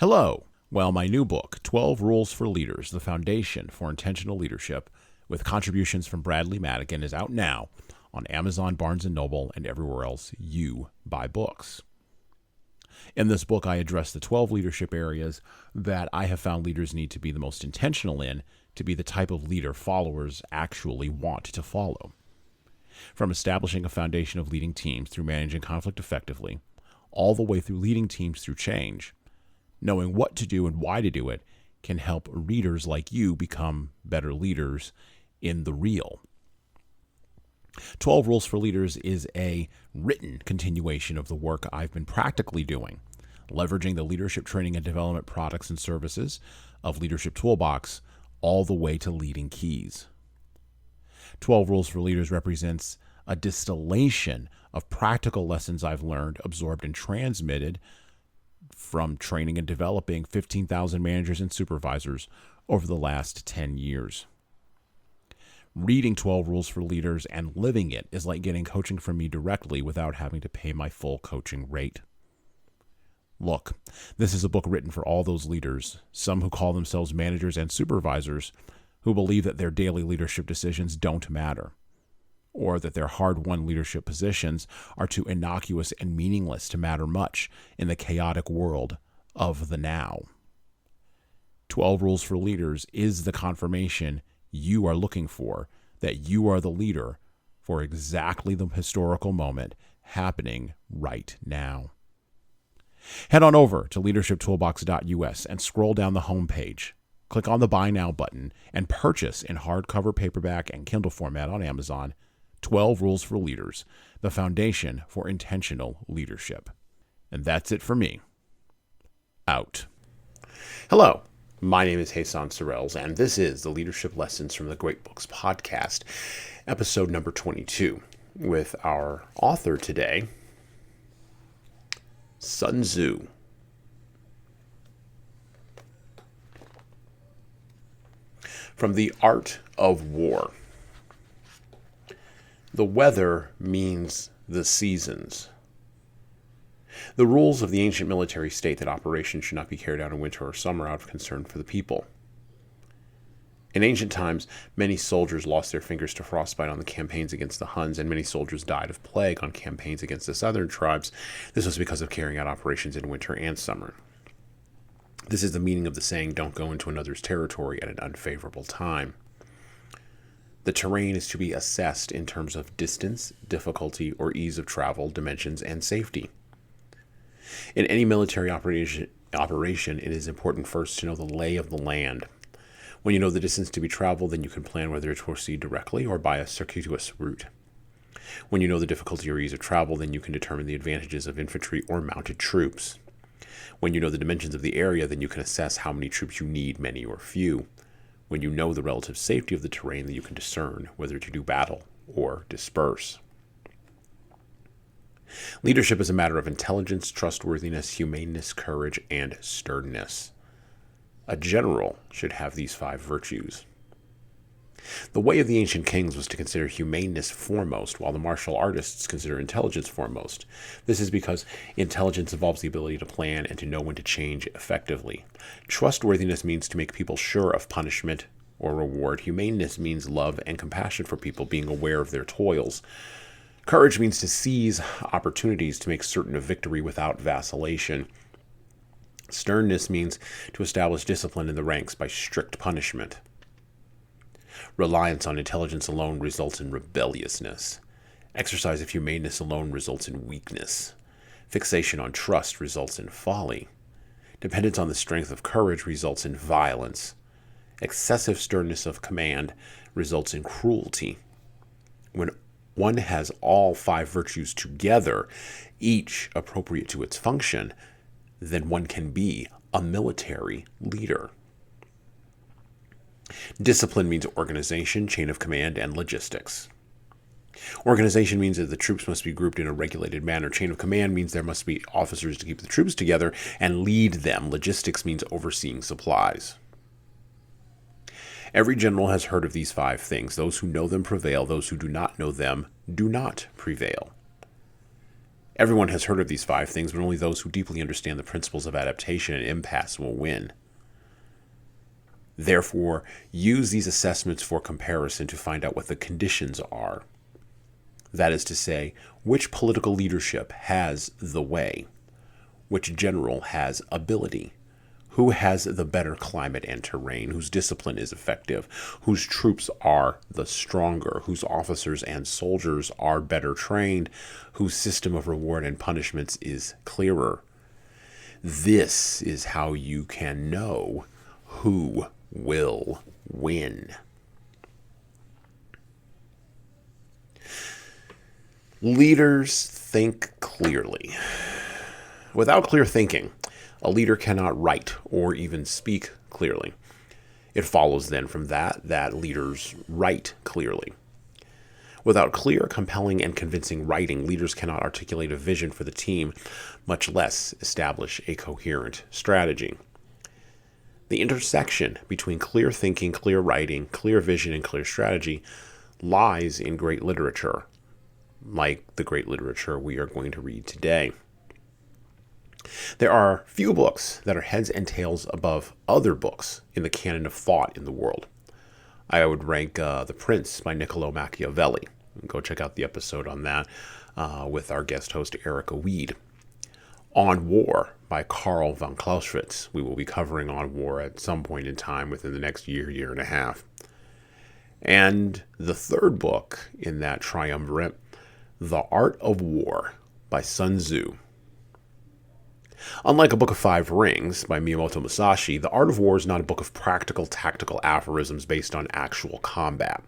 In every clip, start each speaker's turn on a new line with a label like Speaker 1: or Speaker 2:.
Speaker 1: Hello. Well, my new book, 12 Rules for Leaders, The Foundation for Intentional Leadership, with contributions from Bradley Madigan, is out now on Amazon, Barnes & Noble, and everywhere else you buy books. In this book, I address the 12 leadership areas that I have found leaders need to be the most intentional in to be the type of leader followers actually want to follow. From establishing a foundation of leading teams through managing conflict effectively, all the way through leading teams through change, knowing what to do and why to do it can help readers like you become better leaders in the real. 12 Rules for Leaders is a written continuation of the work I've been practically doing, leveraging the leadership training and development products and services of Leadership Toolbox all the way to leading keys. 12 Rules for Leaders represents a distillation of practical lessons I've learned, absorbed, and transmitted from training and developing 15,000 managers and supervisors over the last 10 years. Reading 12 Rules for Leaders and living it is like getting coaching from me directly without having to pay my full coaching rate. Look, this is a book written for all those leaders, some who call themselves managers and supervisors, who believe that their daily leadership decisions don't matter, or that their hard-won leadership positions are too innocuous and meaningless to matter much in the chaotic world of the now. 12 Rules for Leaders is the confirmation you are looking for that you are the leader for exactly the historical moment happening right now. Head on over to leadershiptoolbox.us and scroll down the homepage. Click on the Buy Now button and purchase in hardcover, paperback, and Kindle format on Amazon 12 Rules for Leaders, the foundation for intentional leadership. And that's it for me. Out. Hello, my name is Jesan Sorrells, and this is the Leadership Lessons from the Great Books podcast, episode number 22, with our author today, Sun-Tzu. From the Art of War. The weather means the seasons. The rules of the ancient military state that operations should not be carried out in winter or summer out of concern for the people. In ancient times, many soldiers lost their fingers to frostbite on the campaigns against the Huns, and many soldiers died of plague on campaigns against the southern tribes. This was because of carrying out operations in winter and summer. This is the meaning of the saying, "Don't go into another's territory at an unfavorable time." The terrain is to be assessed in terms of distance, difficulty, or ease of travel, dimensions, and safety. In any military operation, it is important first to know the lay of the land. When you know the distance to be traveled, then you can plan whether to proceed directly or by a circuitous route. When you know the difficulty or ease of travel, then you can determine the advantages of infantry or mounted troops. When you know the dimensions of the area, then you can assess how many troops you need, many or few. When you know the relative safety of the terrain, then you can discern whether to do battle or disperse. Leadership is a matter of intelligence, trustworthiness, humaneness, courage, and sternness. A general should have these 5 virtues. The way of the ancient kings was to consider humaneness foremost, while the martial artists consider intelligence foremost. This is because intelligence involves the ability to plan and to know when to change effectively. Trustworthiness means to make people sure of punishment or reward. Humaneness means love and compassion for people, being aware of their toils. Courage means to seize opportunities to make certain of victory without vacillation. Sternness means to establish discipline in the ranks by strict punishment. Reliance on intelligence alone results in rebelliousness. Exercise of humaneness alone results in weakness. Fixation on trust results in folly. Dependence on the strength of courage results in violence. Excessive sternness of command results in cruelty. When one has all 5 virtues together, each appropriate to its function, then one can be a military leader. Discipline means organization, chain of command, and logistics. Organization means that the troops must be grouped in a regulated manner. Chain of command means there must be officers to keep the troops together and lead them. Logistics means overseeing supplies. Every general has heard of these 5 things. Those who know them prevail. Those who do not know them do not prevail. Everyone has heard of these 5 things, but only those who deeply understand the principles of adaptation and impasse will win. Therefore, use these assessments for comparison to find out what the conditions are. That is to say, which political leadership has the way, which general has ability, who has the better climate and terrain, whose discipline is effective, whose troops are the stronger, whose officers and soldiers are better trained, whose system of reward and punishments is clearer. This is how you can know who will win. Leaders think clearly. Without clear thinking, a leader cannot write or even speak clearly. It follows then from that leaders write clearly. Without clear, compelling, and convincing writing, leaders cannot articulate a vision for the team, much less establish a coherent strategy. The intersection between clear thinking, clear writing, clear vision, and clear strategy lies in great literature, like the great literature we are going to read today. There are few books that are heads and tails above other books in the canon of thought in the world. I would rank The Prince by Niccolo Machiavelli. Go check out the episode on that with our guest host Erica Weed. On War by Karl von Clausewitz. We will be covering On War at some point in time within the next year and a half. And the third book in that triumvirate, The Art of War by Sun-Tzu. Unlike A Book of 5 Rings by Miyamoto Musashi, The Art of War is not a book of practical, tactical aphorisms based on actual combat.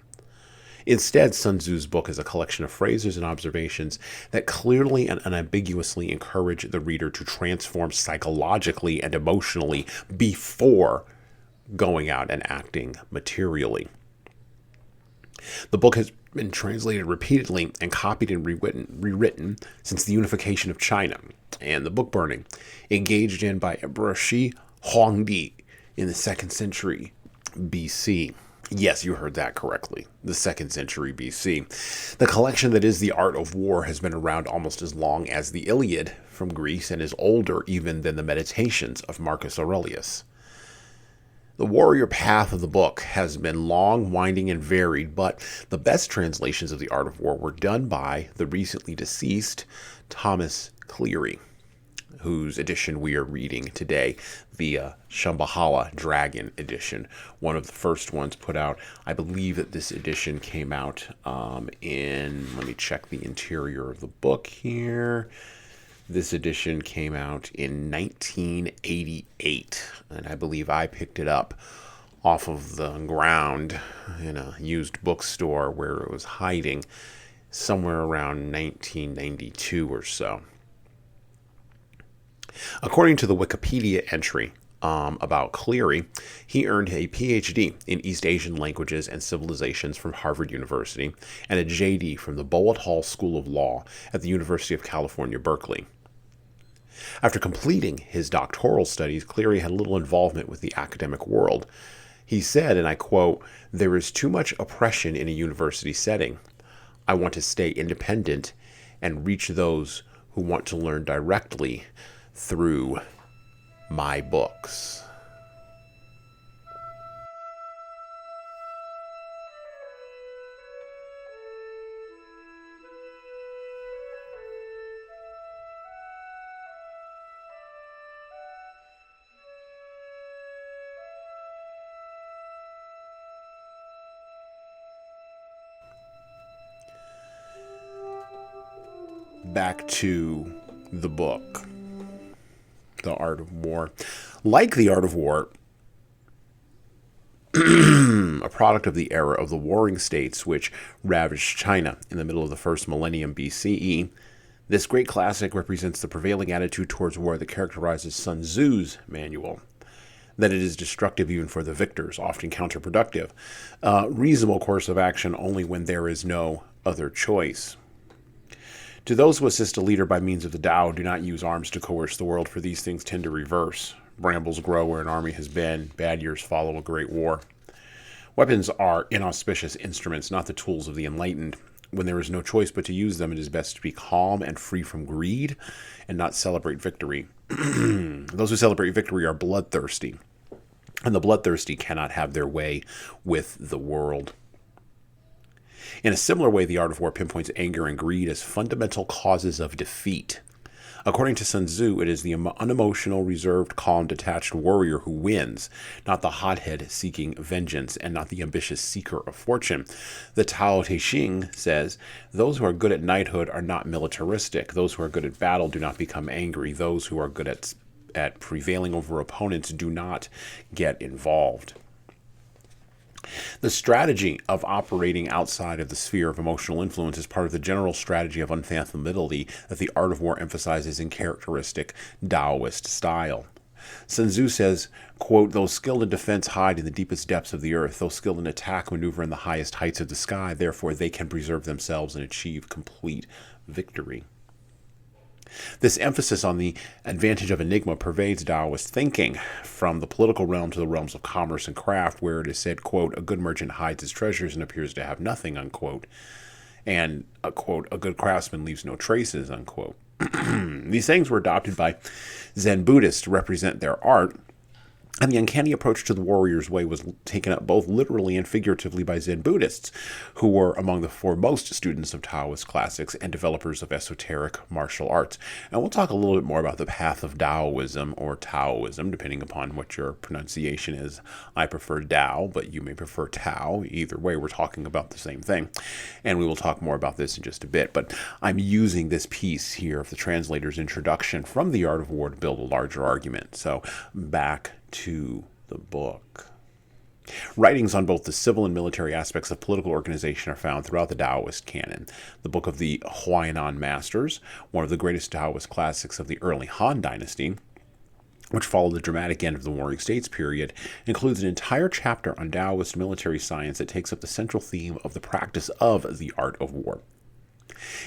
Speaker 1: Instead, Sun Tzu's book is a collection of phrases and observations that clearly and unambiguously encourage the reader to transform psychologically and emotionally before going out and acting materially. The book has been translated repeatedly and copied and rewritten since the unification of China and the book burning engaged in by Emperor Shi Huangdi in the 2nd century BC. Yes, you heard that correctly. The 2nd century BC. The collection that is The Art of War has been around almost as long as the Iliad from Greece and is older even than the Meditations of Marcus Aurelius. The warrior path of the book has been long, winding, and varied, but the best translations of The Art of War were done by the recently deceased Thomas Cleary, whose edition we are reading today, the Shambhala Dragon edition, one of the first ones put out. I believe that this edition came out let me check the interior of the book here. This edition came out in 1988, and I believe I picked it up off of the ground in a used bookstore where it was hiding somewhere around 1992 or so. According to the Wikipedia entry about Cleary, he earned a PhD in East Asian Languages and Civilizations from Harvard University and a JD from the Boalt Hall School of Law at the University of California, Berkeley. After completing his doctoral studies, Cleary had little involvement with the academic world. He said, and I quote, "There is too much oppression in a university setting. I want to stay independent and reach those who want to learn directly through my books." Back to the book, The Art of War. Like The Art of War, a product of the era of the warring states which ravaged China in the middle of the first millennium BCE, this great classic represents the prevailing attitude towards war that characterizes Sun Tzu's manual. That it is destructive even for the victors, often counterproductive. Reasonable course of action only when there is no other choice. To those who assist a leader by means of the Tao, do not use arms to coerce the world, for these things tend to reverse. Brambles grow where an army has been. Bad years follow a great war. Weapons are inauspicious instruments, not the tools of the enlightened. When there is no choice but to use them, it is best to be calm and free from greed and not celebrate victory. Those who celebrate victory are bloodthirsty, and the bloodthirsty cannot have their way with the world. In a similar way, the art of war pinpoints anger and greed as fundamental causes of defeat. According to Sun-Tzu, it is the unemotional, reserved, calm, detached warrior who wins, not the hothead seeking vengeance, and not the ambitious seeker of fortune. The Tao Te Ching says, those who are good at knighthood are not militaristic. Those who are good at battle do not become angry. Those who are good at prevailing over opponents do not get involved. The strategy of operating outside of the sphere of emotional influence is part of the general strategy of unfathomability that the art of war emphasizes in characteristic Taoist style. Sun-Tzu says, quote, those skilled in defense hide in the deepest depths of the earth. Those skilled in attack maneuver in the highest heights of the sky. Therefore, they can preserve themselves and achieve complete victory. This emphasis on the advantage of enigma pervades Taoist thinking, from the political realm to the realms of commerce and craft, where it is said, quote, a good merchant hides his treasures and appears to have nothing, unquote, and, quote, a good craftsman leaves no traces, unquote. These sayings were adopted by Zen Buddhists to represent their art, and the uncanny approach to the warrior's way was taken up both literally and figuratively by Zen Buddhists, who were among the foremost students of Taoist classics and developers of esoteric martial arts. And we'll talk a little bit more about the path of Taoism or Taoism, depending upon what your pronunciation is. I prefer Tao, but you may prefer Tao. Either way, we're talking about the same thing. And we will talk more about this in just a bit. But I'm using this piece here of the translator's introduction from The Art of War to build a larger argument. So back to the book. Writings on both the civil and military aspects of political organization are found throughout the Taoist canon. The Book of the Huainan Masters, one of the greatest Taoist classics of the early Han Dynasty, which followed the dramatic end of the Warring States period, includes an entire chapter on Taoist military science that takes up the central theme of the practice of the art of war.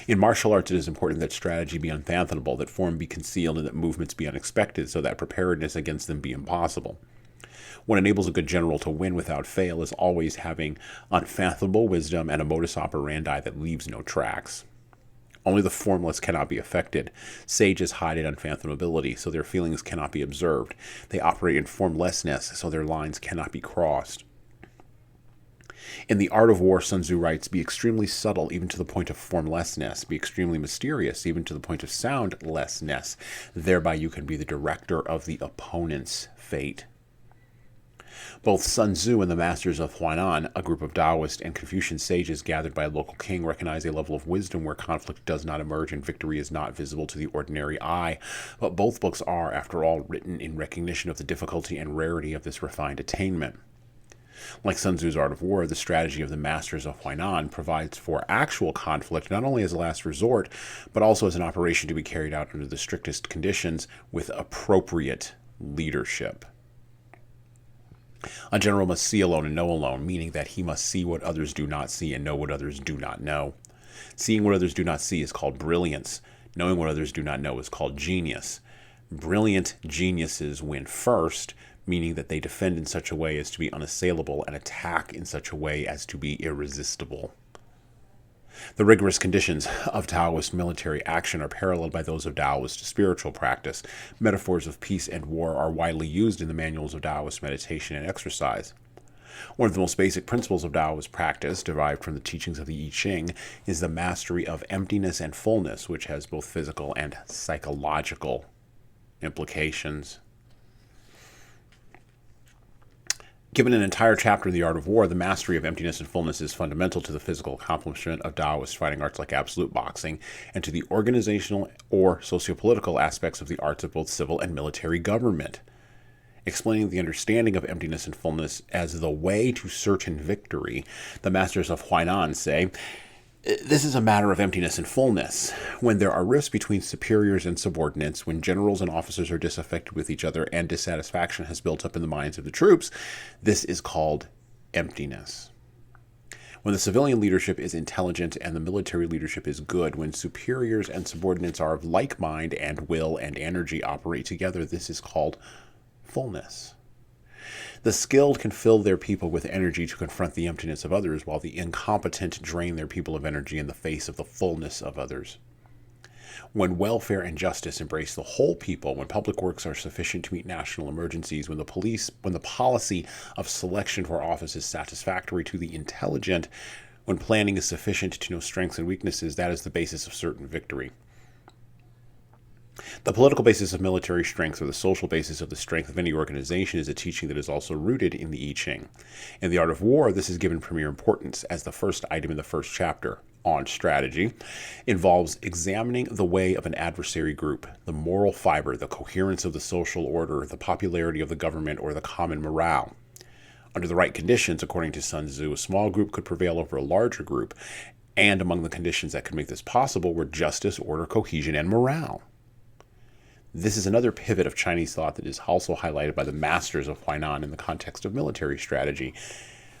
Speaker 1: In martial arts, it is important that strategy be unfathomable, that form be concealed, and that movements be unexpected, so that preparedness against them be impossible. What enables a good general to win without fail is always having unfathomable wisdom and a modus operandi that leaves no tracks. Only the formless cannot be affected. Sages hide in unfathomability, so their feelings cannot be observed. They operate in formlessness, so their lines cannot be crossed. In The Art of War, Sun-Tzu writes, be extremely subtle even to the point of formlessness, be extremely mysterious even to the point of soundlessness. Thereby you can be the director of the opponent's fate. Both Sun-Tzu and the Masters of Huainan, a group of Taoist and Confucian sages gathered by a local king, recognize a level of wisdom where conflict does not emerge and victory is not visible to the ordinary eye. But both books are, after all, written in recognition of the difficulty and rarity of this refined attainment. Like Sun Tzu's Art of War, the strategy of the Masters of Huainan provides for actual conflict not only as a last resort, but also as an operation to be carried out under the strictest conditions with appropriate leadership. A general must see alone and know alone, meaning that he must see what others do not see and know what others do not know. Seeing what others do not see is called brilliance. Knowing what others do not know is called genius. Brilliant geniuses win first, meaning that they defend in such a way as to be unassailable and attack in such a way as to be irresistible. The rigorous conditions of Taoist military action are paralleled by those of Taoist spiritual practice. Metaphors of peace and war are widely used in the manuals of Taoist meditation and exercise. One of the most basic principles of Taoist practice, derived from the teachings of the I Ching, is the mastery of emptiness and fullness, which has both physical and psychological implications. Given an entire chapter in The Art of War, the mastery of emptiness and fullness is fundamental to the physical accomplishment of Taoist fighting arts like absolute boxing, and to the organizational or sociopolitical aspects of the arts of both civil and military government. Explaining the understanding of emptiness and fullness as the way to certain victory, the Masters of Huainan say, this is a matter of emptiness and fullness. When there are rifts between superiors and subordinates, when generals and officers are disaffected with each other and dissatisfaction has built up in the minds of the troops, this is called emptiness. When the civilian leadership is intelligent and the military leadership is good, when superiors and subordinates are of like mind and will and energy operate together, this is called fullness. The skilled can fill their people with energy to confront the emptiness of others, while the incompetent drain their people of energy in the face of the fullness of others. When welfare and justice embrace the whole people, when public works are sufficient to meet national emergencies, when the policy of selection for office is satisfactory to the intelligent, when planning is sufficient to know strengths and weaknesses, that is the basis of certain victory. The political basis of military strength, or the social basis of the strength of any organization, is a teaching that is also rooted in the I Ching. In the art of war, this is given premier importance as the first item in the first chapter, on strategy, involves examining the way of an adversary group, the moral fiber, the coherence of the social order, the popularity of the government, or the common morale. Under the right conditions, according to Sun-Tzu, a small group could prevail over a larger group, and among the conditions that could make this possible were justice, order, cohesion, and morale. This is another pivot of Chinese thought that is also highlighted by the masters of Huainan in the context of military strategy.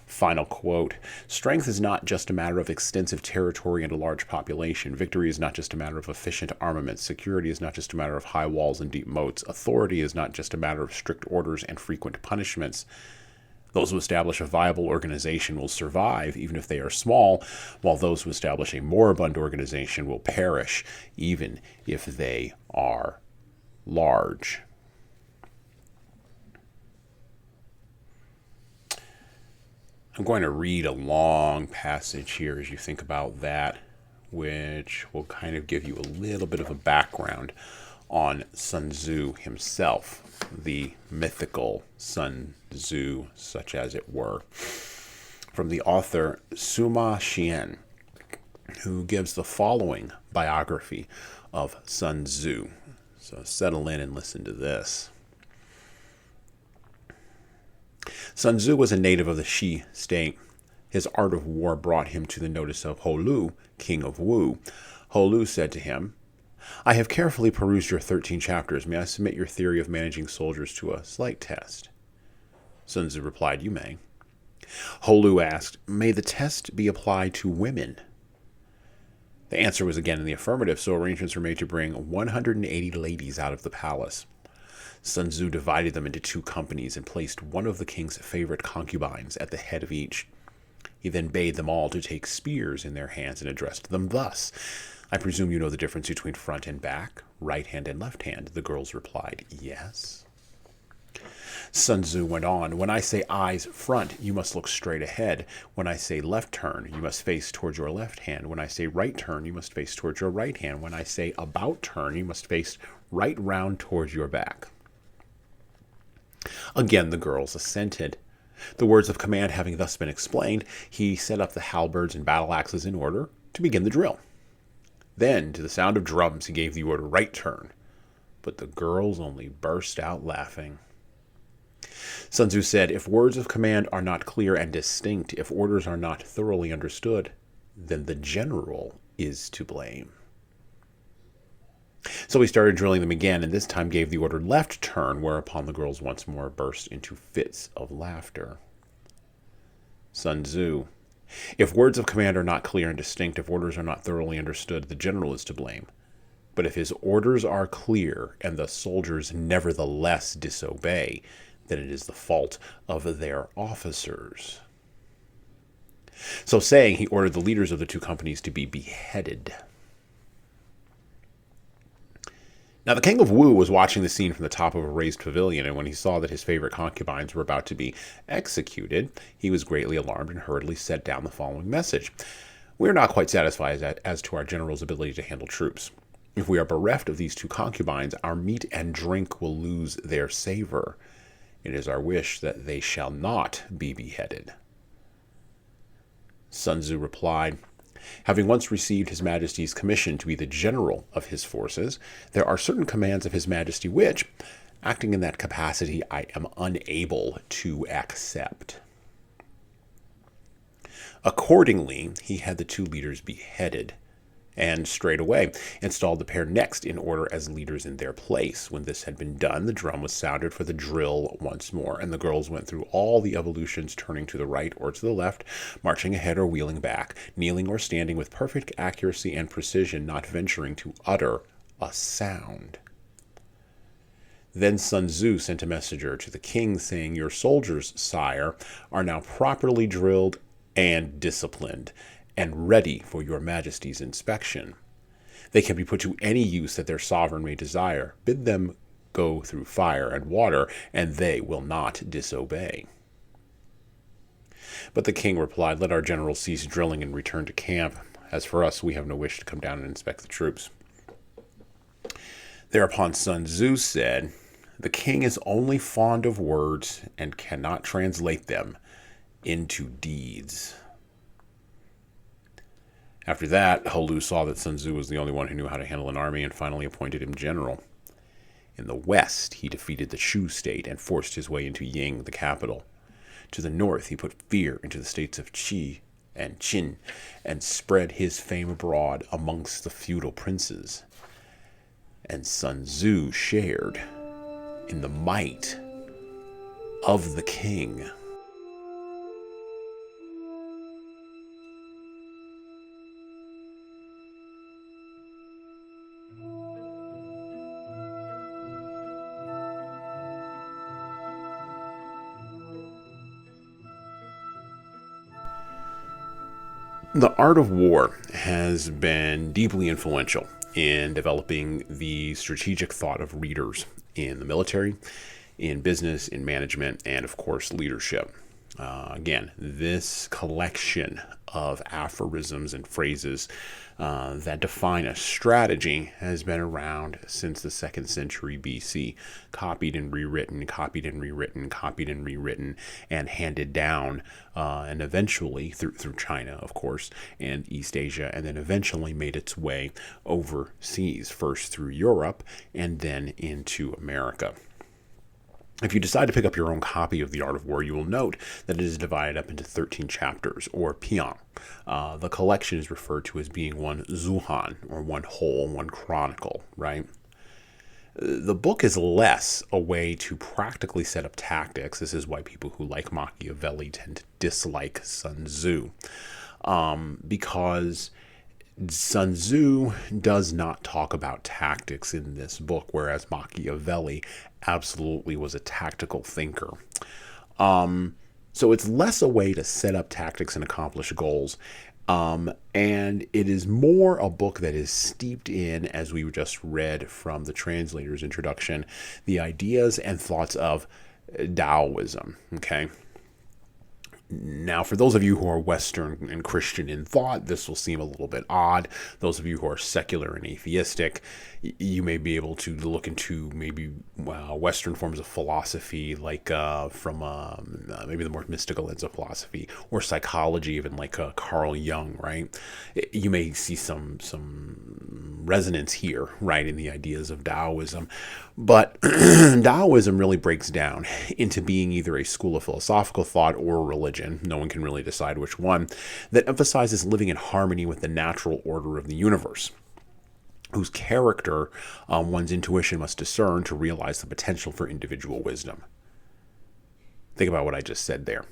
Speaker 1: Final quote, "Strength is not just a matter of extensive territory and a large population. Victory is not just a matter of efficient armaments. Security is not just a matter of high walls and deep moats. Authority is not just a matter of strict orders and frequent punishments. Those who establish a viable organization will survive, even if they are small, while those who establish a moribund organization will perish, even if they are large." I'm going to read a long passage here as you think about that, which will kind of give you a little bit of a background on Sun Tzu himself, the mythical Sun Tzu, such as it were, from the author Sima Xian, who gives the following biography of Sun Tzu. So settle in and listen to this. Sun Tzu was a native of the Shi state. His art of war brought him to the notice of Ho Lu, king of Wu. Ho Lu said to him, "I have carefully perused your 13 chapters. May I submit your theory of managing soldiers to a slight test?" Sun Tzu replied, "You may." Ho Lu asked, "May the test be applied to women?" The answer was again in the affirmative, so arrangements were made to bring 180 ladies out of the palace. Sun Tzu divided them into 2 companies and placed one of the king's favorite concubines at the head of each. He then bade them all to take spears in their hands and addressed them thus. "I presume you know the difference between front and back, right hand and left hand." The girls replied, "Yes." Sun Tzu went on, "When I say eyes front, you must look straight ahead. When I say left turn, you must face towards your left hand. When I say right turn, you must face towards your right hand. When I say about turn, you must face right round towards your back." Again the girls assented. The words of command having thus been explained, he set up the halberds and battle axes in order to begin the drill. Then, to the sound of drums, he gave the order right turn, but the girls only burst out laughing. Sun Tzu said, "If words of command are not clear and distinct, if orders are not thoroughly understood, then the general is to blame." So he started drilling them again, and this time gave the order left turn, whereupon the girls once more burst into fits of laughter. Sun Tzu: "If words of command are not clear and distinct, if orders are not thoroughly understood, the general is to blame. But if his orders are clear, and the soldiers nevertheless disobey, then it is the fault of their officers." So saying, he ordered the leaders of the 2 companies to be beheaded. Now the king of Wu was watching the scene from the top of a raised pavilion, and when he saw that his favorite concubines were about to be executed, he was greatly alarmed and hurriedly set down the following message. "We are not quite satisfied as to our general's ability to handle troops. If we are bereft of these 2 concubines, our meat and drink will lose their savor. It is our wish that they shall not be beheaded." Sun Tzu replied, "Having once received His Majesty's commission to be the general of his forces, there are certain commands of His Majesty which, acting in that capacity, I am unable to accept." Accordingly, he had the 2 leaders beheaded, and straightway installed the pair next in order as leaders in their place. When this had been done, the drum was sounded for the drill once more, and the girls went through all the evolutions, turning to the right or to the left, marching ahead or wheeling back, kneeling or standing with perfect accuracy and precision, not venturing to utter a sound. Then Sun Tzu sent a messenger to the king saying, "Your soldiers, sire, are now properly drilled and disciplined, and ready for your majesty's inspection. They can be put to any use that their sovereign may desire. Bid them go through fire and water, and they will not disobey." But the king replied, "Let our generals cease drilling and return to camp. As for us, we have no wish to come down and inspect the troops." Thereupon Sun Tzu said, "The king is only fond of words and cannot translate them into deeds." After that, Holu saw that Sun Tzu was the only one who knew how to handle an army and finally appointed him general. In the west, he defeated the Shu state and forced his way into Ying, the capital. To the north, he put fear into the states of Qi and Qin and spread his fame abroad amongst the feudal princes. And Sun Tzu shared in the might of the king. The art of war has been deeply influential in developing the strategic thought of readers in the military, in business, in management, and of course, leadership. Again, this collection of aphorisms and phrases that define a strategy has been around since the 2nd century BC, copied and rewritten, copied and rewritten, copied and rewritten, and handed down, and eventually through China, of course, and East Asia, and then eventually made its way overseas, first through Europe and then into America. If you decide to pick up your own copy of The Art of War, you will note that it is divided up into 13 chapters, or pian. The collection is referred to as being one zuhan, or one whole, one chronicle, right? The book is less a way to practically set up tactics. This is why people who like Machiavelli tend to dislike Sun Tzu, because Sun Tzu does not talk about tactics in this book, whereas Machiavelli absolutely was a tactical thinker. So it's less a way to set up tactics and accomplish goals. And it is more a book that is steeped in, as we just read from the translator's introduction, the ideas and thoughts of Taoism. Okay. Now, for those of you who are Western and Christian in thought, this will seem a little bit odd. Those of you who are secular and atheistic, you may be able to look into maybe Western forms of philosophy, like from maybe the more mystical ends of philosophy, or psychology, even like Carl Jung, right? You may see some resonance here, right, in the ideas of Taoism. But Taoism really breaks down into being either a school of philosophical thought or a religion. No one can really decide which one, that emphasizes living in harmony with the natural order of the universe, whose character one's intuition must discern to realize the potential for individual wisdom. Think about what I just said there.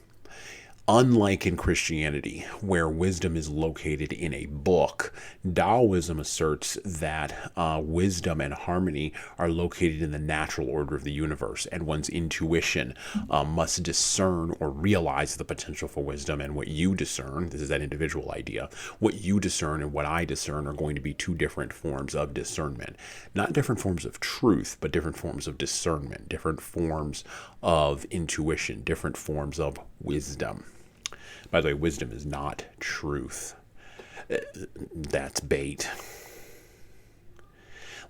Speaker 1: Unlike in Christianity, where wisdom is located in a book, Taoism asserts that wisdom and harmony are located in the natural order of the universe, and one's intuition must discern or realize the potential for wisdom. And what you discern, this is that individual idea, what you discern and what I discern are going to be two different forms of discernment. Not different forms of truth, but different forms of discernment, different forms of intuition, different forms of wisdom. By the way, wisdom is not truth. That's bait.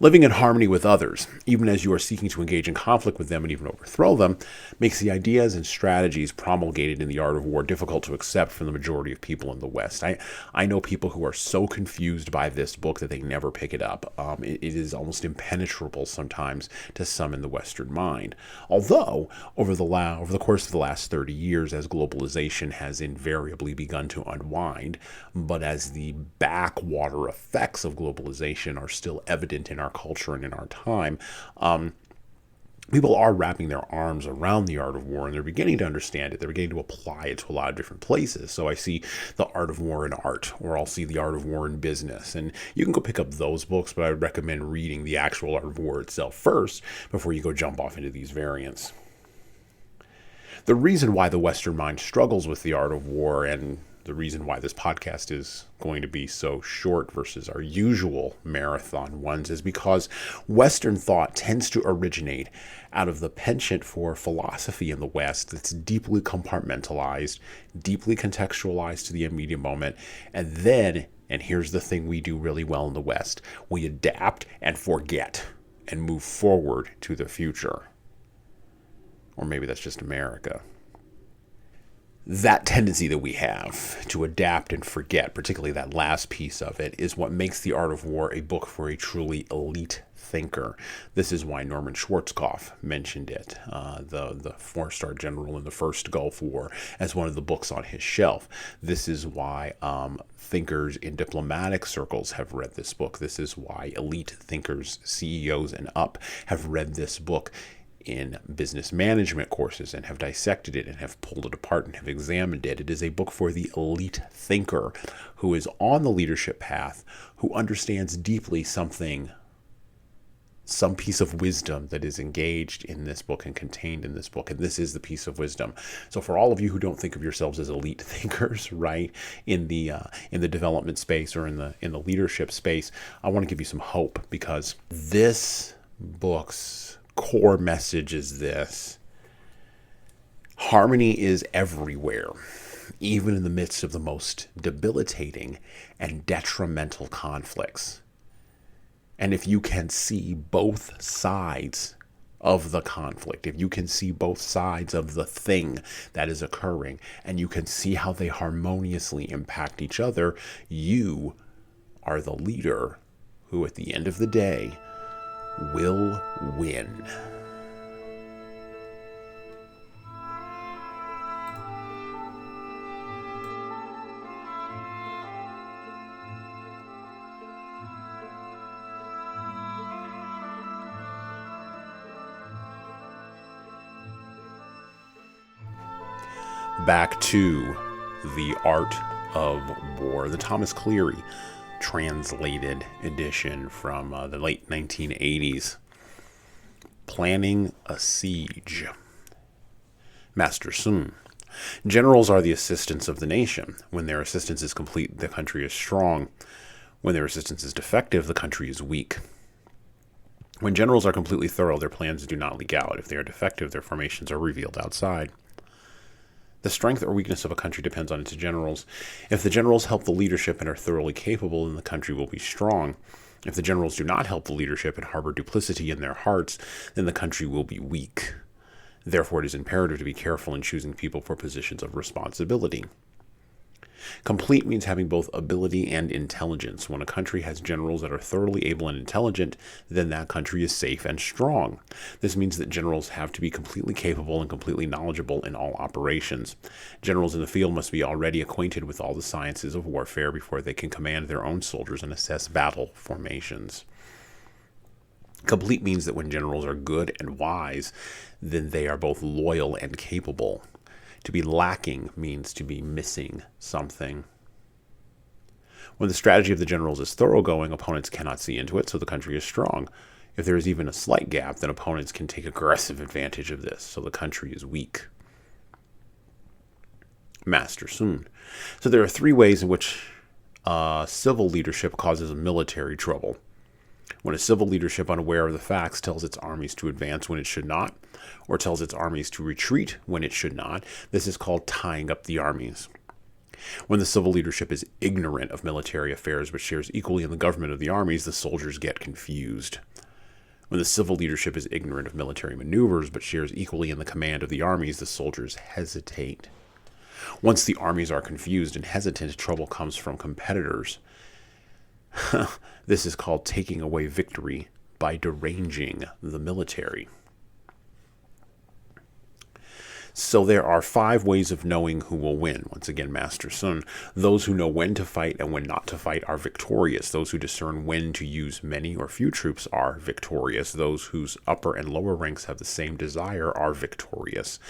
Speaker 1: Living in harmony with others, even as you are seeking to engage in conflict with them and even overthrow them, makes the ideas and strategies promulgated in The Art of War difficult to accept from the majority of people in the West. I know people who are so confused by this book that they never pick it up. It is almost impenetrable sometimes to some in the Western mind. Although, over the course of the last 30 years, as globalization has invariably begun to unwind, but as the backwater effects of globalization are still evident in our culture and in our time, people are wrapping their arms around the art of war, and they're beginning to understand it. They're beginning to apply it to a lot of different places. So I see the art of war in art, or I'll see the art of war in business. And you can go pick up those books, but I would recommend reading the actual art of war itself first before you go jump off into these variants. The reason why the Western mind struggles with the art of war, and the reason why this podcast is going to be so short versus our usual marathon ones, is because Western thought tends to originate out of the penchant for philosophy in the West that's deeply compartmentalized, deeply contextualized to the immediate moment, and then, and here's the thing we do really well in the West, we adapt and forget and move forward to the future. Or maybe that's just America. That tendency that we have to adapt and forget, particularly that last piece of it, is what makes The Art of War a book for a truly elite thinker. This is why Norman Schwarzkopf mentioned it, the four-star general in the First Gulf War, as one of the books on his shelf. This is why thinkers in diplomatic circles have read this book. This is why elite thinkers, CEOs and up, have read this book in business management courses and have dissected it and have pulled it apart and have examined it. It is a book for the elite thinker who is on the leadership path, who understands deeply some piece of wisdom that is engaged in this book and contained in this book. And this is the piece of wisdom. So for all of you who don't think of yourselves as elite thinkers, right, in the development space or in the leadership space, I want to give you some hope, because this book's core message is this: harmony is everywhere, even in the midst of the most debilitating and detrimental conflicts. And if you can see both sides of the conflict, if you can see both sides of the thing that is occurring, and you can see how they harmoniously impact each other, you are the leader who, at the end of the day, will win. Back to The Art of War, the Thomas Cleary translated edition from the late 1980s. Planning a siege. Master Sun. Generals are the assistants of the nation. When their assistance is complete, the country is strong. When their assistance is defective, the country is weak. When generals are completely thorough, their plans do not leak out. If they are defective, their formations are revealed outside. The strength or weakness of a country depends on its generals. If the generals help the leadership and are thoroughly capable, then the country will be strong. If the generals do not help the leadership and harbor duplicity in their hearts, then the country will be weak. Therefore, it is imperative to be careful in choosing people for positions of responsibility. Complete means having both ability and intelligence. When a country has generals that are thoroughly able and intelligent, then that country is safe and strong. This means that generals have to be completely capable and completely knowledgeable in all operations. Generals in the field must be already acquainted with all the sciences of warfare before they can command their own soldiers and assess battle formations. Complete means that when generals are good and wise, then they are both loyal and capable. To be lacking means to be missing something. When the strategy of the generals is thoroughgoing, opponents cannot see into it, so the country is strong. If there is even a slight gap, then opponents can take aggressive advantage of this, so the country is weak. Master Sun. So there are three ways in which civil leadership causes military trouble. When a civil leadership, unaware of the facts, tells its armies to advance when it should not, or tells its armies to retreat when it should not, this is called tying up the armies. When the civil leadership is ignorant of military affairs but shares equally in the government of the armies, the soldiers get confused. When the civil leadership is ignorant of military maneuvers but shares equally in the command of the armies, the soldiers hesitate. Once the armies are confused and hesitant, trouble comes from competitors. This is called taking away victory by deranging the military. So there are 5 ways of knowing who will win. Once again, Master Sun. Those who know when to fight and when not to fight are victorious. Those who discern when to use many or few troops are victorious. Those whose upper and lower ranks have the same desire are victorious.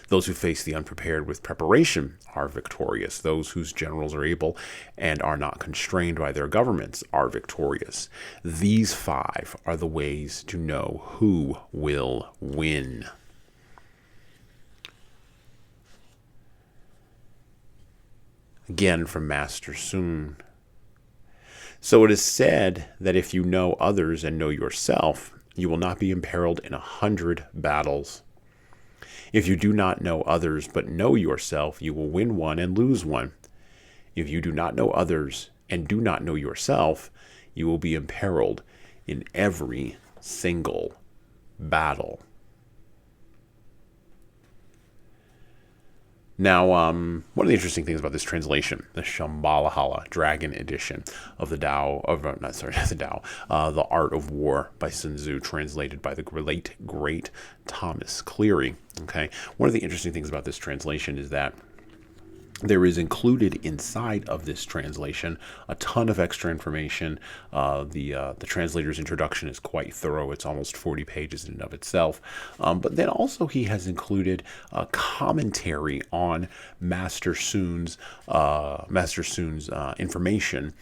Speaker 1: Those who face the unprepared with preparation are victorious. Those whose generals are able and are not constrained by their governments are victorious. These 5 are the ways to know who will win. Again from Master Sun. So it is said that if you know others and know yourself, you will not be imperiled in 100 battles. If you do not know others but know yourself, you will win one and lose one. If you do not know others and do not know yourself, you will be imperiled in every single battle. Now, one of the interesting things about this translation, the Shambhala Dragon edition of the The Art of War by Sun-Tzu, translated by the great Thomas Cleary. Okay, one of the interesting things about this translation is that there is included inside of this translation a ton of extra information. The translator's introduction is quite thorough. It's almost 40 pages in and of itself. But then also he has included a commentary on Master Sun's information,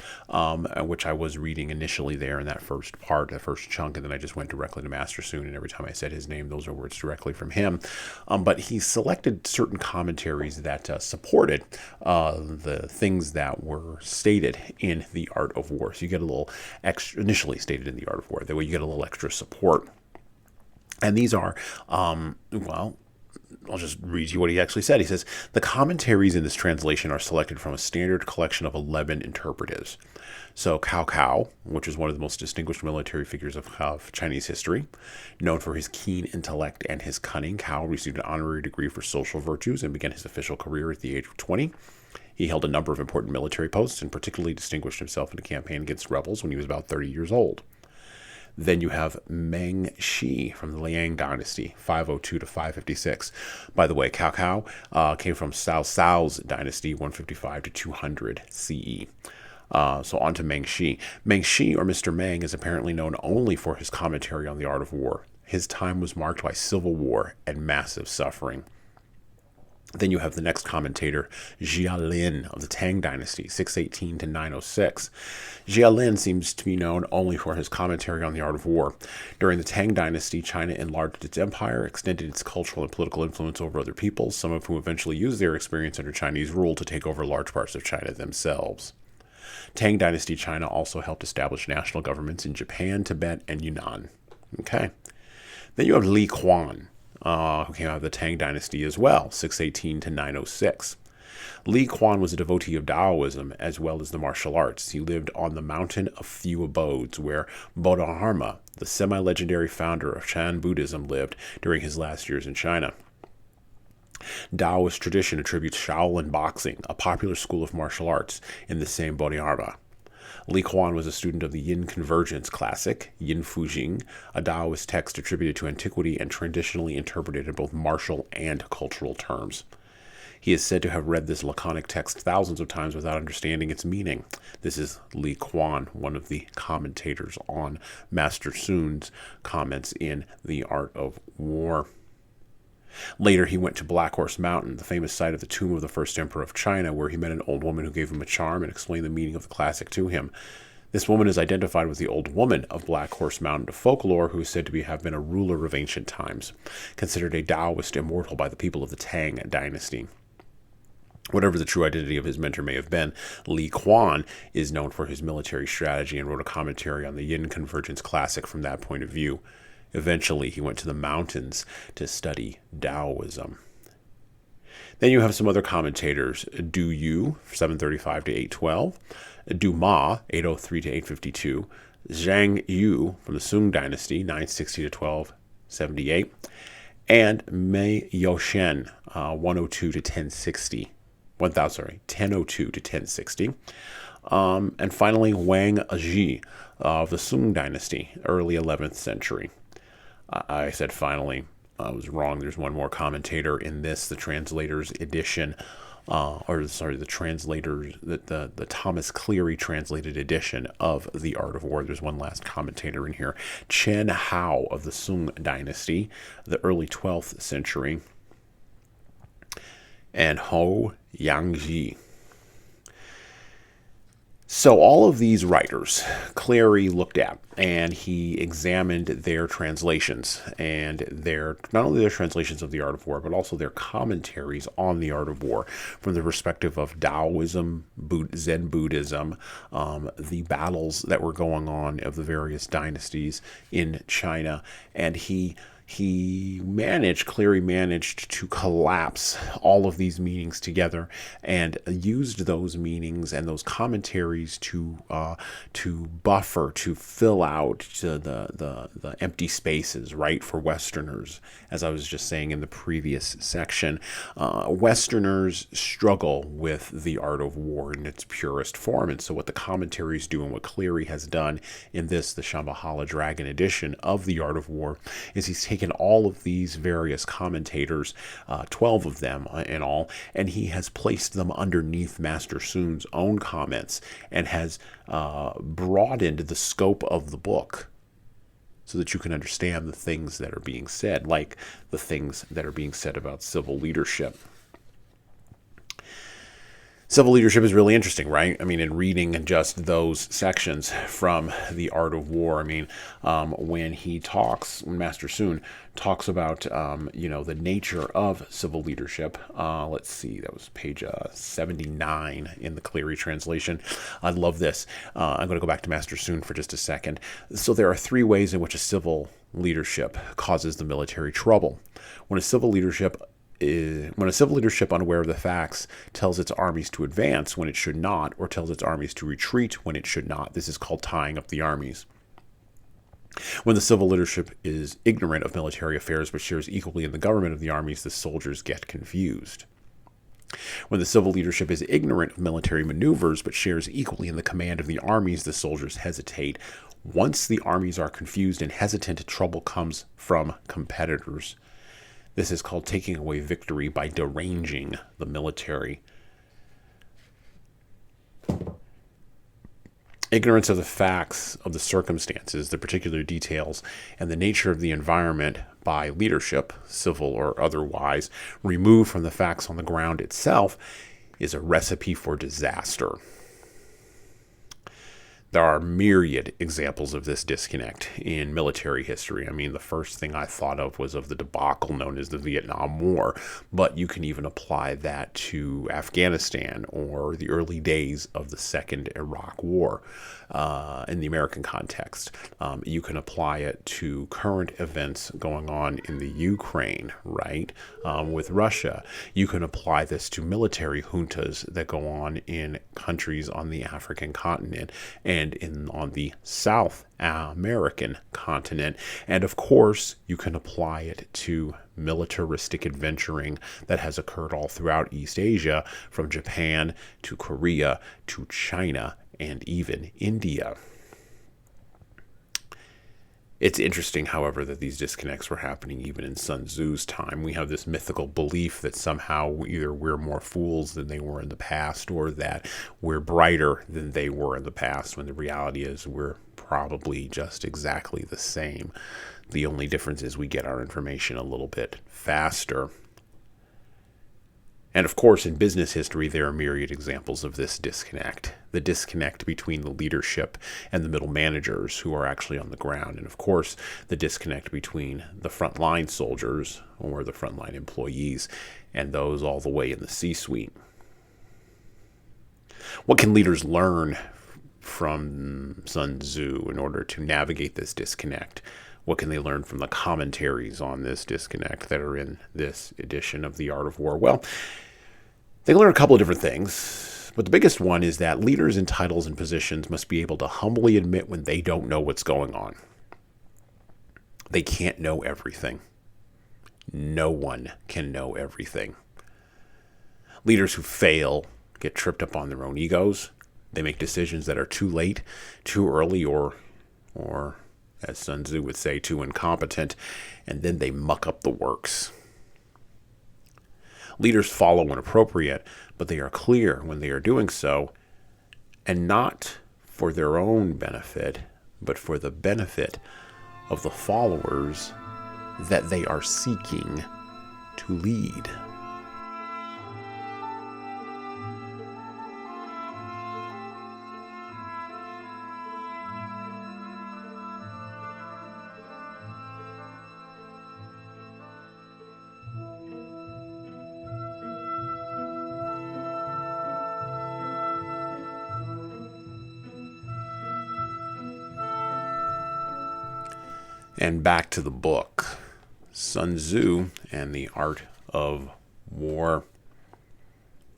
Speaker 1: which I was reading initially there in that first part, the first chunk, and then I just went directly to Master Sun, and every time I said his name, those are words directly from him. But he selected certain commentaries that supported the things that were stated in The Art of War. So you get a little extra, initially stated in The Art of War. That way you get a little extra support. And these are, I'll just read you what he actually said. He says, the commentaries in this translation are selected from a standard collection of 11 interpreters. So Cao Cao, which is one of the most distinguished military figures of Chinese history, known for his keen intellect and his cunning, Cao received an honorary degree for social virtues and began his official career at the age of 20. He held a number of important military posts and particularly distinguished himself in a campaign against rebels when he was about 30 years old. Then you have Meng Shi from the Liang dynasty, 502 to 556. By the way, Cao Cao came from Cao Cao's dynasty, 155 to 200 CE. So on to Meng Shi. Meng Shi, or Mr. Meng, is apparently known only for his commentary on the art of war. His time was marked by civil war and massive suffering. Then you have the next commentator, Jialin of the Tang Dynasty, 618 to 906. Jialin seems to be known only for his commentary on the art of war. During the Tang Dynasty, China enlarged its empire, extended its cultural and political influence over other peoples, some of whom eventually used their experience under Chinese rule to take over large parts of China themselves. Tang Dynasty China also helped establish national governments in Japan, Tibet, and Yunnan. Okay. Then you have Li Quan, who came out of the Tang Dynasty as well, 618 to 906. Li Quan was a devotee of Taoism as well as the martial arts. He lived on the Mountain of Few Abodes, where Bodhidharma, the semi-legendary founder of Chan Buddhism, lived during his last years in China. Taoist tradition attributes Shaolin boxing, a popular school of martial arts, in the same Bodhidharma. Li Quan was a student of the Yin Convergence classic, Yin Fujing, a Taoist text attributed to antiquity and traditionally interpreted in both martial and cultural terms. He is said to have read this laconic text thousands of times without understanding its meaning. This is Li Quan, one of the commentators on Master Sun's comments in The Art of War. Later, he went to Black Horse Mountain, the famous site of the tomb of the first emperor of China, where he met an old woman who gave him a charm and explained the meaning of the classic to him. This woman is identified with the Old Woman of Black Horse Mountain folklore, who is said to have been a ruler of ancient times, considered a Taoist immortal by the people of the Tang Dynasty. Whatever the true identity of his mentor may have been, Li Quan is known for his military strategy and wrote a commentary on the Yin Convergence classic from that point of view. Eventually, he went to the mountains to study Taoism. Then you have some other commentators. Du Yu, 735 to 812. Du Ma, 803 to 852. Zhang Yu from the Sung Dynasty, 960 to 1278. And Mei Youshen, 1002 to 1060. And finally, Wang Ji of the Sung Dynasty, early 11th century. I said finally. I was wrong. There's one more commentator in this, the translator's edition, the translator, the Thomas Cleary translated edition of The Art of War. There's one last commentator in here, Chen Hao of the Sung Dynasty, the early 12th century, and Ho Yangji. So all of these writers, Cleary looked at, and he examined their translations, and not only their translations of The Art of War, but also their commentaries on The Art of War from the perspective of Taoism, Zen Buddhism, the battles that were going on of the various dynasties in China, and Cleary managed to collapse all of these meanings together and used those meanings and those commentaries to buffer, to fill out the empty spaces, right, for Westerners. As I was just saying in the previous section, Westerners struggle with The Art of War in its purest form. And so what the commentaries do and what Cleary has done in this, the Shambhala Dragon edition of The Art of War, is he's taken all of these various commentators, 12 of them in all, and he has placed them underneath Master Sun's own comments and has broadened the scope of the book so that you can understand the things that are being said, like the things that are being said about civil leadership. Civil leadership is really interesting, right? I mean, in reading just those sections from The Art of War, I mean, when Master Sun talks about, the nature of civil leadership, let's see, that was page 79 in the Cleary translation. I love this. I'm going to go back to Master Sun for just a second. So there are 3 ways in which a civil leadership causes the military trouble. When a civil leadership unaware of the facts tells its armies to advance when it should not, or tells its armies to retreat when it should not. This is called tying up the armies. When the civil leadership is ignorant of military affairs but shares equally in the government of the armies, the soldiers get confused. When the civil leadership is ignorant of military maneuvers but shares equally in the command of the armies, the soldiers hesitate. Once the armies are confused and hesitant, trouble comes from competitors. This is called taking away victory by deranging the military. Ignorance of the facts, of the circumstances, the particular details, and the nature of the environment by leadership, civil or otherwise, removed from the facts on the ground itself, is a recipe for disaster. There are myriad examples of this disconnect in military history. I mean, the first thing I thought of was of the debacle known as the Vietnam War, but you can even apply that to Afghanistan or the early days of the Second Iraq War in the American context. You can apply it to current events going on in the Ukraine, right, with Russia. You can apply this to military juntas that go on in countries on the African continent and on the South American continent. And of course, you can apply it to militaristic adventuring that has occurred all throughout East Asia, from Japan to Korea to China and even India. It's interesting, however, that these disconnects were happening even in Sun-Tzu's time. We have this mythical belief that somehow either we're more fools than they were in the past, or that we're brighter than they were in the past, when the reality is we're probably just exactly the same. The only difference is we get our information a little bit faster. And of course, in business history, there are myriad examples of this disconnect. The disconnect between the leadership and the middle managers who are actually on the ground. And of course, the disconnect between the frontline soldiers or the frontline employees and those all the way in the C-suite. What can leaders learn from Sun Tzu in order to navigate this disconnect? What can they learn from the commentaries on this disconnect that are in this edition of The Art of War? Well, they learn a couple of different things, but the biggest one is that leaders in titles and positions must be able to humbly admit when they don't know what's going on. They can't know everything. No one can know everything. Leaders who fail get tripped up on their own egos. They make decisions that are too late, too early, or as Sun-Tzu would say, too incompetent, and then they muck up the works. Leaders follow when appropriate, but they are clear when they are doing so, and not for their own benefit, but for the benefit of the followers that they are seeking to lead. And back to the book. Sun Tzu and the Art of War.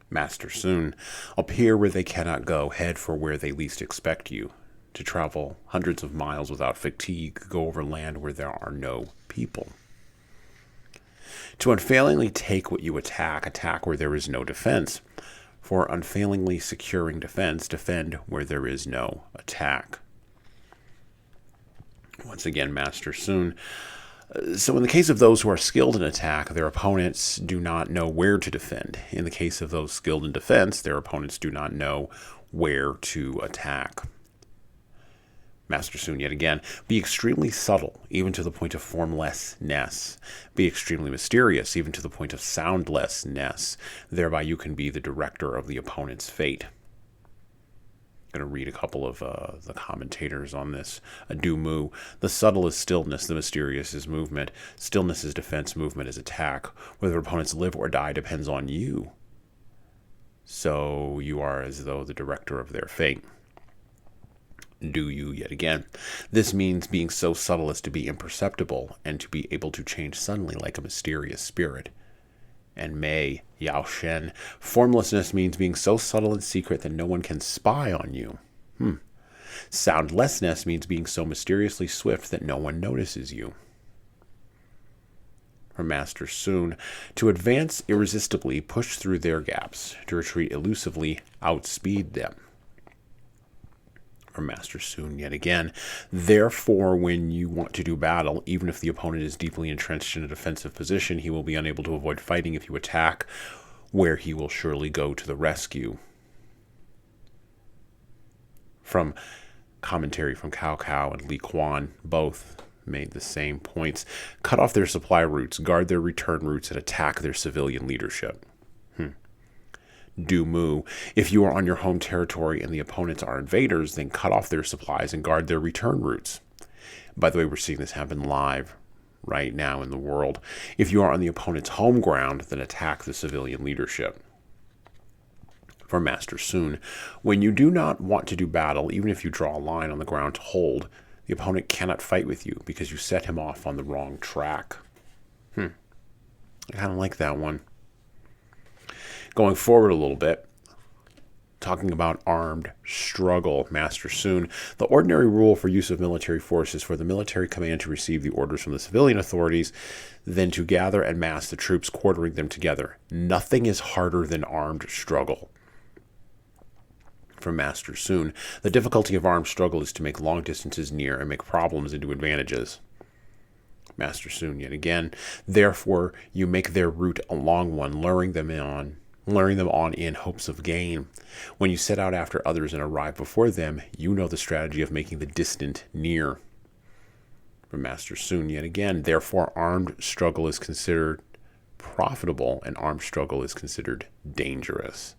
Speaker 1: Master Sun, appear where they cannot go, head for where they least expect you. To travel hundreds of miles without fatigue, go over land where there are no people. To unfailingly take what you attack, attack where there is no defense. For unfailingly securing defense, defend where there is no attack. Once again, Master Sun. So in the case of those who are skilled in attack, their opponents do not know where to defend. In the case of those skilled in defense, their opponents do not know where to attack. Master Sun yet again, be extremely subtle, even to the point of formlessness. Be extremely mysterious, even to the point of soundlessness. Thereby you can be the director of the opponent's fate. I'm going to read a couple of the commentators on this. Mu, the subtle is stillness, the mysterious is movement. Stillness is defense, movement is attack. Whether opponents live or die depends on you. So you are as though the director of their fate. Do you yet again. This means being so subtle as to be imperceptible and to be able to change suddenly like a mysterious spirit. And Mei, Yao Shen, formlessness means being so subtle and secret that no one can spy on you. Soundlessness means being so mysteriously swift that no one notices you. From Master Sun, to advance irresistibly, push through their gaps. To retreat elusively, outspeed them. From Master Sun yet again. Therefore, when you want to do battle, even if the opponent is deeply entrenched in a defensive position, he will be unable to avoid fighting if you attack, where he will surely go to the rescue. From commentary from Cao Cao and Li Quan, both made the same points. Cut off their supply routes, guard their return routes, and attack their civilian leadership. Mu, if you are on your home territory and the opponents are invaders, then cut off their supplies and guard their return routes. By the way, we're seeing this happen live right now in the world. If you are on the opponent's home ground, then attack the civilian leadership. For Master Sun, when you do not want to do battle, even if you draw a line on the ground to hold, the opponent cannot fight with you because you set him off on the wrong track. I kind of like that one. Going forward a little bit, talking about armed struggle, Master Sun. The ordinary rule for use of military force is for the military command to receive the orders from the civilian authorities, then to gather and mass the troops, quartering them together. Nothing is harder than armed struggle. From Master Sun, the difficulty of armed struggle is to make long distances near and make problems into advantages. Master Sun yet again, therefore you make their route a long one, luring them on in hopes of gain. When you set out after others and arrive before them, you know the strategy of making the distant near. From Master Sun yet again, therefore armed struggle is considered profitable and armed struggle is considered dangerous.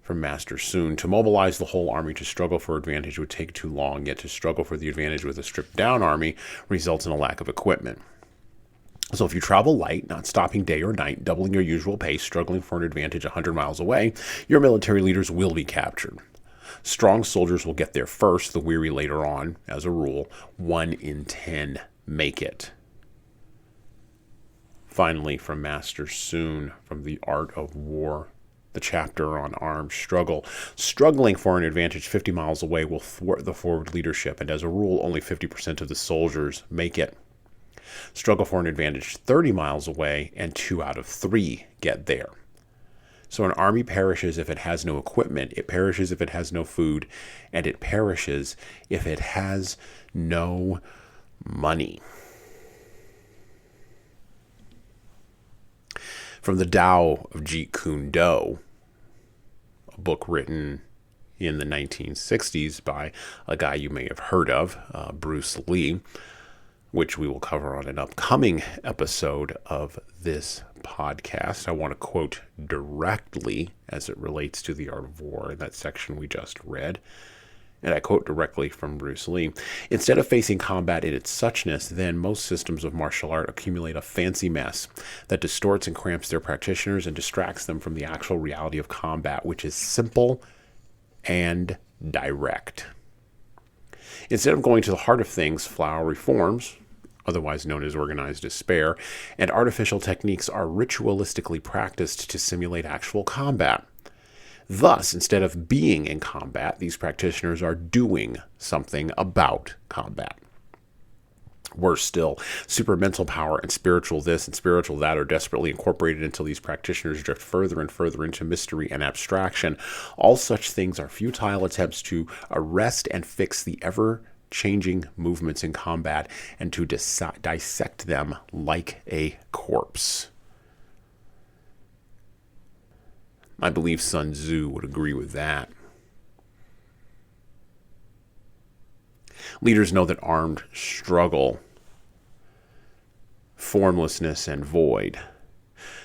Speaker 1: From Master Sun, to mobilize the whole army to struggle for advantage would take too long, yet to struggle for the advantage with a stripped down army results in a lack of equipment. So if you travel light, not stopping day or night, doubling your usual pace, struggling for an advantage 100 miles away, your military leaders will be captured. Strong soldiers will get there first, the weary later on. As a rule, 1 in 10 make it. Finally, from Master Sun, from The Art of War, the chapter on armed struggle. Struggling for an advantage 50 miles away will thwart the forward leadership, and as a rule, only 50% of the soldiers make it. Struggle for an advantage 30 miles away, and 2 out of 3 get there. So an army perishes if it has no equipment, it perishes if it has no food, and it perishes if it has no money. From the Tao of Jeet Kune Do, a book written in the 1960s by a guy you may have heard of, Bruce Lee, which we will cover on an upcoming episode of this podcast. I want to quote directly as it relates to the art of war in that section we just read. And I quote directly from Bruce Lee. Instead of facing combat in its suchness, then most systems of martial art accumulate a fancy mess that distorts and cramps their practitioners and distracts them from the actual reality of combat, which is simple and direct. Instead of going to the heart of things, flowery forms, otherwise known as organized despair, and artificial techniques are ritualistically practiced to simulate actual combat. Thus, instead of being in combat, these practitioners are doing something about combat. Worse still, super mental power and spiritual this and spiritual that are desperately incorporated until these practitioners drift further and further into mystery and abstraction. All such things are futile attempts to arrest and fix the ever-changing movements in combat and to dissect them like a corpse. I believe Sun-Tzu would agree with that. Leaders know that armed struggle, formlessness, and void.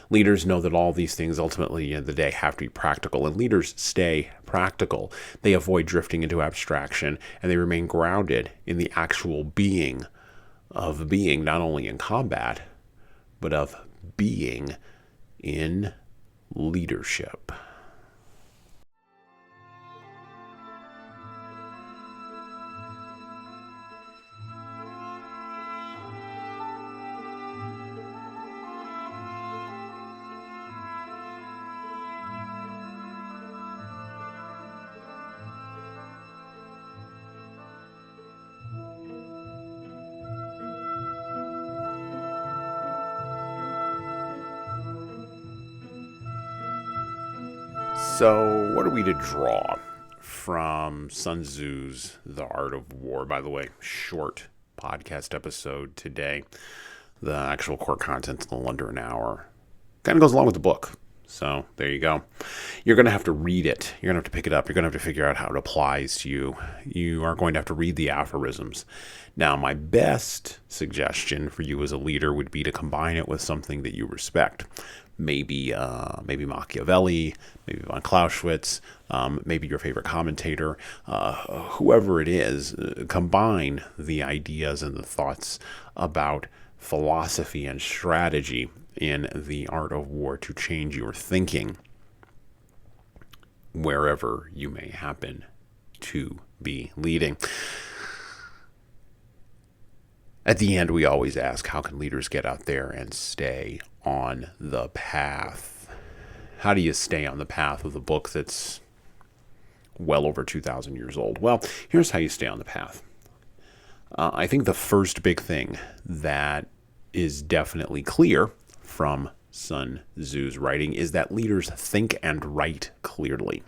Speaker 1: Leaders know that all these things ultimately, at the end of the day, have to be practical, and leaders stay practical. They avoid drifting into abstraction, and they remain grounded in the actual being of being, not only in combat, but of being in leadership. So, what are we to draw from Sun Tzu's The Art of War? By the way, short podcast episode today. The actual core content's a little under an hour. Kind of goes along with the book. So, there you go. You're going to have to read it. You're going to have to pick it up. You're going to have to figure out how it applies to you. You are going to have to read the aphorisms. Now, my best suggestion for you as a leader would be to combine it with something that you respect. Maybe Machiavelli, maybe von Clausewitz, maybe your favorite commentator, whoever it is, combine the ideas and the thoughts about philosophy and strategy in the art of war to change your thinking wherever you may happen to be leading. At the end, we always ask, how can leaders get out there and stay on the path? How do you stay on the path with a book that's well over 2,000 years old? Well, here's how you stay on the path. I think the first big thing that is definitely clear from Sun Tzu's writing is that leaders think and write clearly.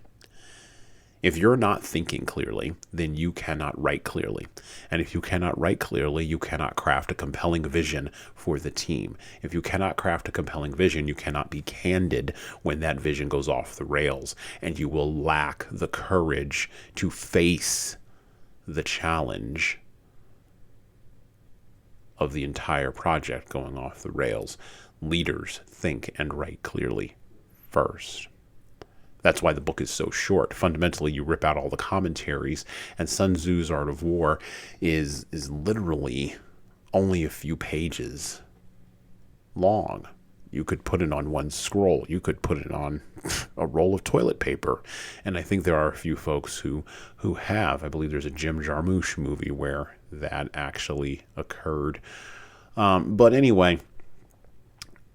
Speaker 1: If you're not thinking clearly, then you cannot write clearly. And if you cannot write clearly, you cannot craft a compelling vision for the team. If you cannot craft a compelling vision, you cannot be candid when that vision goes off the rails. And you will lack the courage to face the challenge of the entire project going off the rails. Leaders think and write clearly first. That's why the book is so short. Fundamentally, you rip out all the commentaries, and Sun Tzu's Art of War is literally only a few pages long. You could put it on one scroll. You could put it on a roll of toilet paper. And I think there are a few folks who have. I believe there's a Jim Jarmusch movie where that actually occurred. But anyway,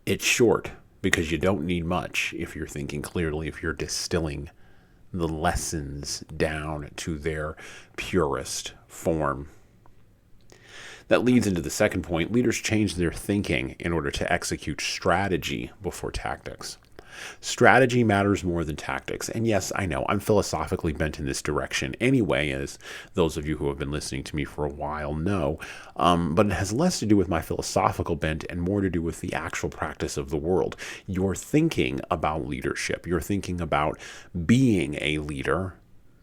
Speaker 1: it's short, because you don't need much if you're thinking clearly, if you're distilling the lessons down to their purest form. That leads into the second point. Leaders change their thinking in order to execute strategy before tactics. Strategy matters more than tactics. And yes, I know I'm philosophically bent in this direction anyway, as those of you who have been listening to me for a while know. But it has less to do with my philosophical bent and more to do with the actual practice of the world. You're thinking about leadership. You're thinking about being a leader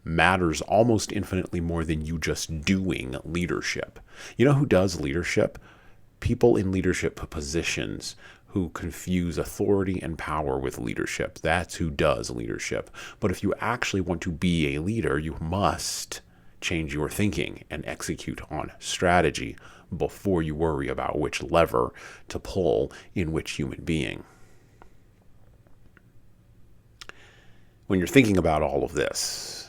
Speaker 1: matters almost infinitely more than you just doing leadership. You know who does leadership? People in leadership positions who confuse authority and power with leadership. That's who does leadership. But if you actually want to be a leader, you must change your thinking and execute on strategy before you worry about which lever to pull in which human being. When you're thinking about all of this,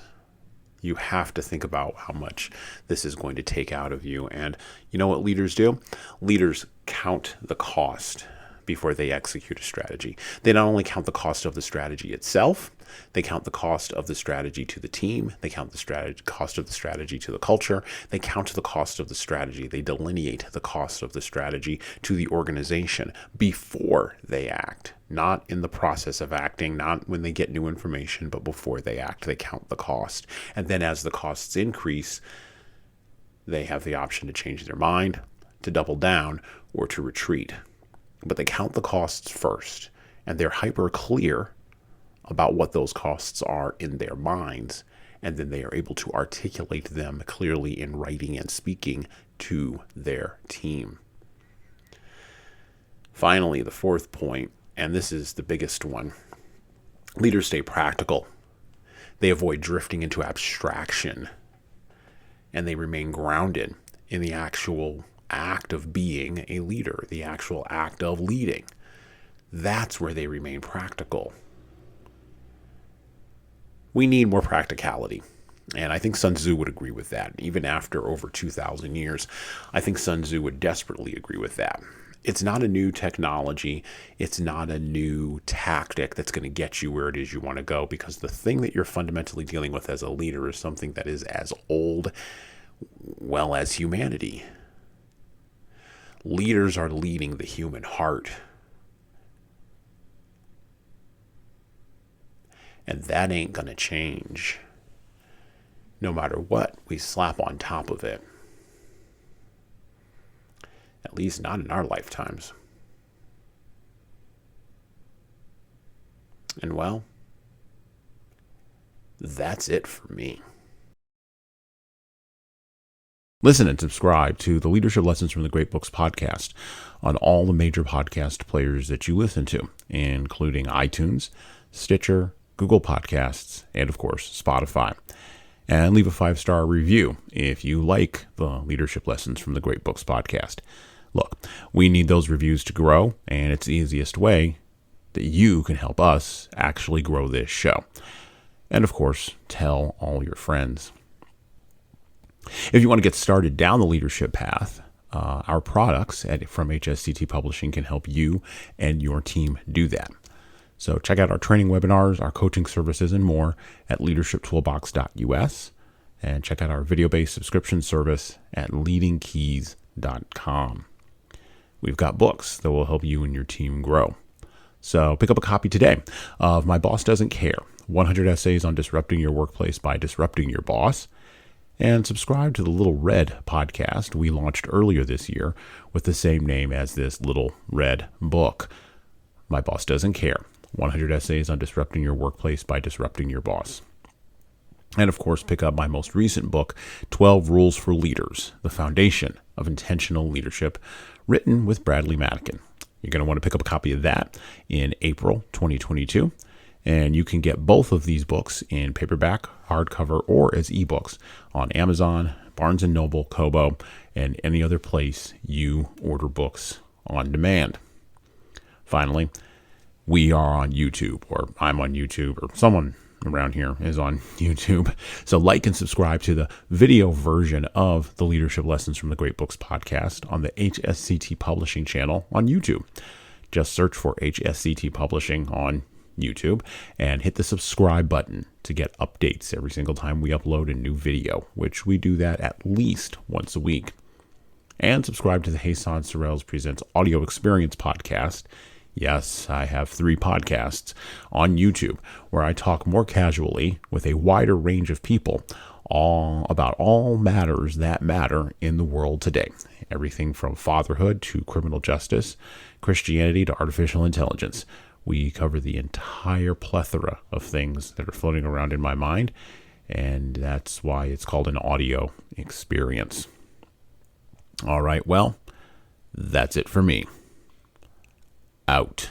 Speaker 1: you have to think about how much this is going to take out of you. And you know what leaders do? Leaders count the cost before they execute a strategy. They not only count the cost of the strategy itself, they count the cost of the strategy to the team, they count the cost of the strategy to the culture, they count the cost of the strategy, they delineate the cost of the strategy to the organization before they act. Not in the process of acting, not when they get new information, but before they act, they count the cost. And then as the costs increase, they have the option to change their mind, to double down, or to retreat. But they count the costs first, and they're hyper clear about what those costs are in their minds, and then they are able to articulate them clearly in writing and speaking to their team. Finally, the fourth point, and this is the biggest one, leaders stay practical. They avoid drifting into abstraction, and they remain grounded in the actual act of being a leader, the actual act of leading. That's where they remain practical. We need more practicality. And I think Sun-Tzu would agree with that. Even after over 2,000 years, I think Sun-Tzu would desperately agree with that. It's not a new technology. It's not a new tactic that's going to get you where it is you want to go, because the thing that you're fundamentally dealing with as a leader is something that is as old, well, as humanity. Leaders are leading the human heart. And that ain't going to change, no matter what we slap on top of it. At least not in our lifetimes. And well, that's it for me. Listen and subscribe to the Leadership Lessons from the Great Books podcast on all the major podcast players that you listen to, including iTunes, Stitcher, Google Podcasts, and of course, Spotify. And leave a 5-star review if you like the Leadership Lessons from the Great Books podcast. Look, we need those reviews to grow, and it's the easiest way that you can help us actually grow this show. And of course, tell all your friends. If you want to get started down the leadership path, our products from HSCT Publishing can help you and your team do that. So check out our training webinars, our coaching services, and more at leadershiptoolbox.us, and check out our video-based subscription service at leadingkeys.com. We've got books that will help you and your team grow. So pick up a copy today of My Boss Doesn't Care, 100 Essays on Disrupting Your Workplace by Disrupting Your Boss, and subscribe to the Little Red podcast we launched earlier this year with the same name as this Little Red book. My Boss Doesn't Care, 100 Essays on Disrupting Your Workplace by Disrupting Your Boss. And of course, pick up my most recent book, 12 Rules for Leaders, the Foundation of Intentional Leadership, written with Bradley Madigan. You're going to want to pick up a copy of that in April 2022. And you can get both of these books in paperback, hardcover, or as ebooks on Amazon, Barnes & Noble, Kobo, and any other place you order books on demand. Finally, we are on YouTube, or I'm on YouTube, or someone around here is on YouTube. So like and subscribe to the video version of the Leadership Lessons from the Great Books podcast on the HSCT Publishing channel on YouTube. Just search for HSCT Publishing on YouTube and hit the subscribe button to get updates every single time we upload a new video, which we do that at least once a week. And subscribe to the Jesan Sorrells Presents Audio Experience podcast Yes, I have 3 podcasts on YouTube where I talk more casually with a wider range of people all about all matters that matter in the world today. Everything from fatherhood to criminal justice, Christianity to artificial intelligence. We cover the entire plethora of things that are floating around in my mind, and that's why it's called an audio experience. All right, well, that's it for me. Out.